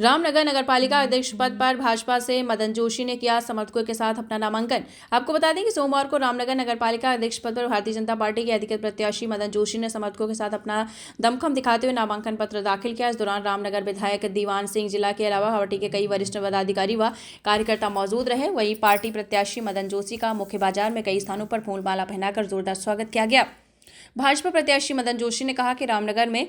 रामनगर नगरपालिका अध्यक्ष पद पर भाजपा से मदन जोशी ने किया समर्थकों के साथ अपना नामांकन। आपको बता दें कि सोमवार को रामनगर नगरपालिका अध्यक्ष पद पर भारतीय जनता पार्टी के अधिकृत प्रत्याशी मदन जोशी ने समर्थकों के साथ अपना दमखम दिखाते हुए नामांकन पत्र दाखिल किया। इस दौरान रामनगर विधायक दीवान सिंह जिला के अलावा हवटी के कई वरिष्ठ पदाधिकारी व कार्यकर्ता मौजूद रहे। वहीं पार्टी प्रत्याशी मदन जोशी का मुख्य बाजार में कई स्थानों पर फूलमाला पहनाकर जोरदार स्वागत किया गया। भाजपा प्रत्याशी मदन जोशी ने कहा कि रामनगर में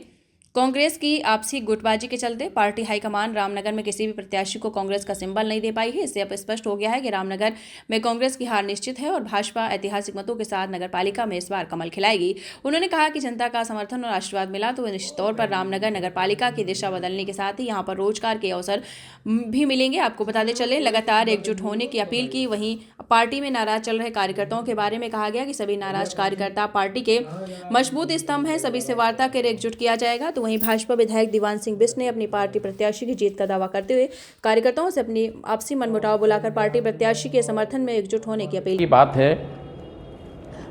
कांग्रेस की आपसी गुटबाजी के चलते पार्टी हाईकमान रामनगर में किसी भी प्रत्याशी को कांग्रेस का सिंबल नहीं दे पाई है। इससे अब स्पष्ट हो गया है कि रामनगर में कांग्रेस की हार निश्चित है और भाजपा ऐतिहासिक मतों के साथ नगरपालिका में इस बार कमल खिलाएगी। उन्होंने कहा कि जनता का समर्थन और आशीर्वाद मिला तो निश्चित तौर पर रामनगर नगरपालिका की दिशा बदलने के साथ ही यहाँ पर रोजगार के अवसर भी मिलेंगे। आपको बताते चले लगातार एकजुट होने की अपील की। वहीं पार्टी में नाराज चल रहे कार्यकर्ताओं के बारे में कहा गया कि सभी नाराज कार्यकर्ता पार्टी के मजबूत स्तंभ हैं, सभी से वार्ता कर एकजुट किया जाएगा। वहीं भाजपा विधायक दीवान सिंह बिष्ट ने अपनी पार्टी प्रत्याशी की जीत का दावा करते हुए कार्यकर्ताओं से अपनी आपसी मनमुटाव बुलाकर पार्टी प्रत्याशी के समर्थन में एकजुट होने की अपील की। बात है,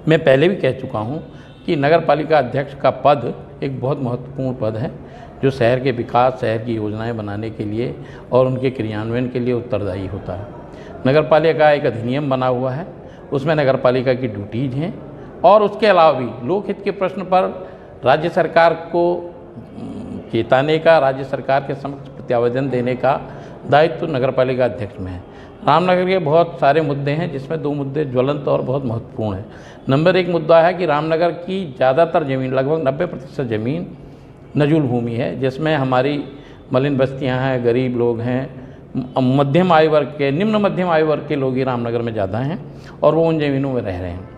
मैं पहले भी कह चुका हूं कि नगर पालिका अध्यक्ष का पद एक बहुत महत्वपूर्ण पद है जो शहर के विकास, शहर की योजनाएं बनाने के लिए और उनके क्रियान्वयन के लिए उत्तरदायी होता है। नगर पालिका एक अधिनियम बना हुआ है, उसमें नगर पालिका की ड्यूटीज हैं और उसके अलावा भी लोकहित के प्रश्न पर राज्य सरकार को चेताने का, राज्य सरकार के समक्ष प्रत्यावेदन देने का दायित्व नगर पालिका अध्यक्ष में है। रामनगर के बहुत सारे मुद्दे हैं जिसमें दो मुद्दे ज्वलंत और बहुत महत्वपूर्ण हैं। नंबर एक मुद्दा है कि रामनगर की ज़्यादातर ज़मीन, लगभग 90% ज़मीन नजूल भूमि है, जिसमें हमारी मलिन बस्तियां हैं, गरीब लोग हैं, मध्यम आयु वर्ग के, निम्न मध्यम आयु वर्ग के लोग ही रामनगर में ज़्यादा हैं और वो उन ज़मीनों में रह रहे हैं।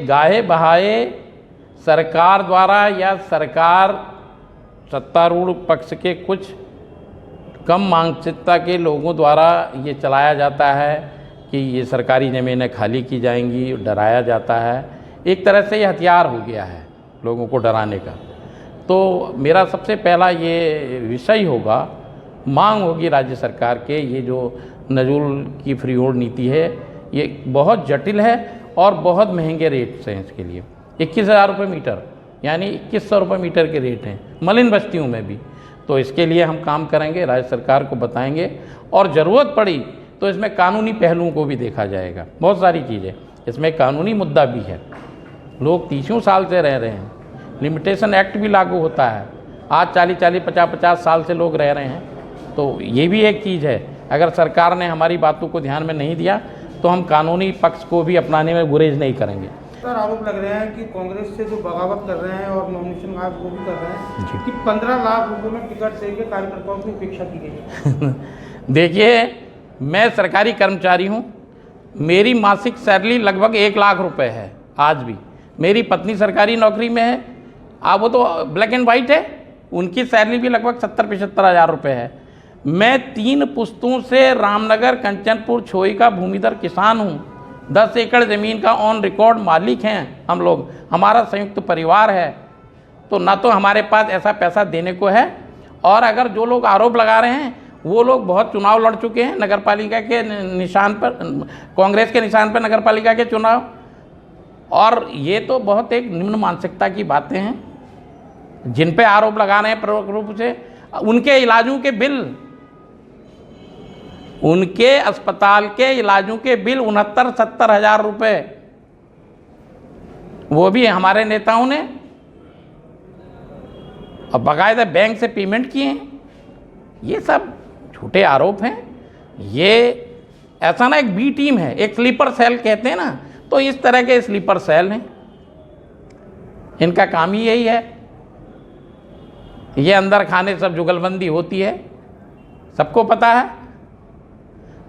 गाहे बहाए सरकार द्वारा या सरकार सत्तारूढ़ पक्ष के कुछ कम मानसिकता के लोगों द्वारा ये चलाया जाता है कि ये सरकारी ज़मीनें खाली की जाएंगी, डराया जाता है। एक तरह से ये हथियार हो गया है लोगों को डराने का। तो मेरा सबसे पहला ये विषय होगा, मांग होगी राज्य सरकार के, ये जो नजूल की फ्री होल्ड नीति है ये बहुत जटिल है और बहुत महंगे रेट्स हैं इसके लिए। 21,000 रुपये मीटर यानी 2100 रुपये मीटर के रेट हैं मलिन बस्तियों में भी। तो इसके लिए हम काम करेंगे, राज्य सरकार को बताएंगे और ज़रूरत पड़ी तो इसमें कानूनी पहलुओं को भी देखा जाएगा। बहुत सारी चीज़ें इसमें कानूनी मुद्दा भी है। लोग 30 साल से रह रहे हैं, लिमिटेशन एक्ट भी लागू होता है। आज 40-40, 50-50 साल से लोग रह रहे हैं, तो ये भी एक चीज़ है। अगर सरकार ने हमारी बातों को ध्यान में नहीं दिया तो हम कानूनी पक्ष को भी अपनाने में गुरेज नहीं करेंगे। सर, आरोप लग रहे हैं कि कांग्रेस से जो बगावत कर रहे हैं और नॉमिनेशन वो भी कर रहे हैं कि 15 लाख रुपए में टिकट देके कार्यकर्ताओं की उपेक्षा की गई है। देखिए, मैं सरकारी कर्मचारी हूँ, मेरी मासिक सैलरी लगभग 1 लाख रुपए है आज भी। मेरी पत्नी सरकारी नौकरी में है, अब वो तो ब्लैक एंड वाइट है, उनकी सैलरी भी लगभग 70-75 हज़ार रुपये है। मैं 3 पुश्तों से रामनगर, कंचनपुर, छोई का भूमिधर किसान हूँ। 10 एकड़ ज़मीन का ऑन रिकॉर्ड मालिक हैं हम लोग, हमारा संयुक्त परिवार है। तो ना तो हमारे पास ऐसा पैसा देने को है, और अगर जो लोग आरोप लगा रहे हैं वो लोग बहुत चुनाव लड़ चुके हैं नगर पालिका के निशान पर, कांग्रेस के निशान पर नगर पालिका के चुनाव, और ये तो बहुत एक निम्न मानसिकता की बातें हैं। जिन पे आरोप लगा रहे हैं प्रमुख रूप से, उनके इलाजों के बिल, उनके अस्पताल के इलाजों के बिल 69-70 हज़ार रुपये वो भी हमारे नेताओं ने अब बाकायदा बैंक से पेमेंट किए हैं। ये सब झूठे आरोप हैं। ये ऐसा ना, एक बी टीम है, एक स्लीपर सेल कहते हैं ना, तो इस तरह के स्लीपर सेल हैं, इनका काम ही यही है। ये अंदर खाने सब जुगलबंदी होती है, सबको पता है।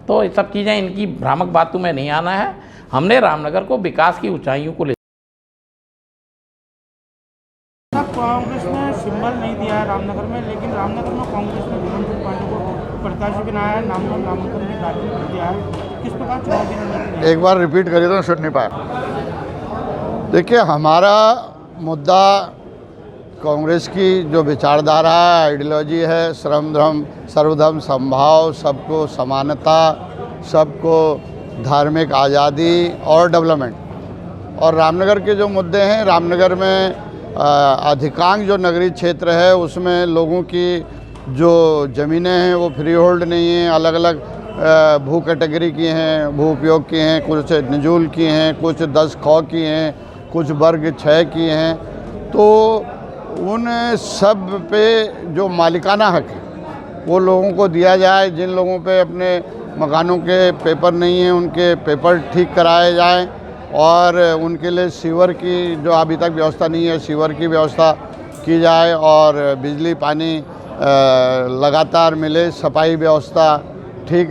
तो ये सब चीज़ें, इनकी भ्रामक बातों में नहीं आना है। हमने रामनगर को विकास की ऊंचाइयों को ले। कांग्रेस ने सिंबल नहीं दिया है रामनगर में, लेकिन रामनगर में कांग्रेस ने विधान पार्टी को प्रत्याशी बनाया है, नामांकन भी दाखिल कर दिया है। किस प्रकार चुनाव की रणनीति? एक बार रिपीट करिए तो सुन नहीं पाया। देखिए, हमारा मुद्दा कांग्रेस की जो विचारधारा, आइडियोलॉजी है, सर्वधर्म समभाव, सबको समानता, सबको धार्मिक आज़ादी और डेवलपमेंट, और रामनगर के जो मुद्दे हैं, रामनगर में अधिकांश जो नगरीय क्षेत्र है उसमें लोगों की जो ज़मीनें हैं वो फ्री होल्ड नहीं हैं, अलग अलग भू कैटेगरी की हैं, भू उपयोग की हैं, कुछ निजूल की हैं, कुछ 10 खौ की हैं, कुछ वर्ग 6 की हैं। तो उन सब पे जो मालिकाना हक है वो लोगों को दिया जाए। जिन लोगों पे अपने मकानों के पेपर नहीं हैं उनके पेपर ठीक कराए जाएं और उनके लिए सीवर की जो अभी तक व्यवस्था नहीं है सीवर की व्यवस्था की जाए और बिजली पानी लगातार मिले, सफाई व्यवस्था ठीक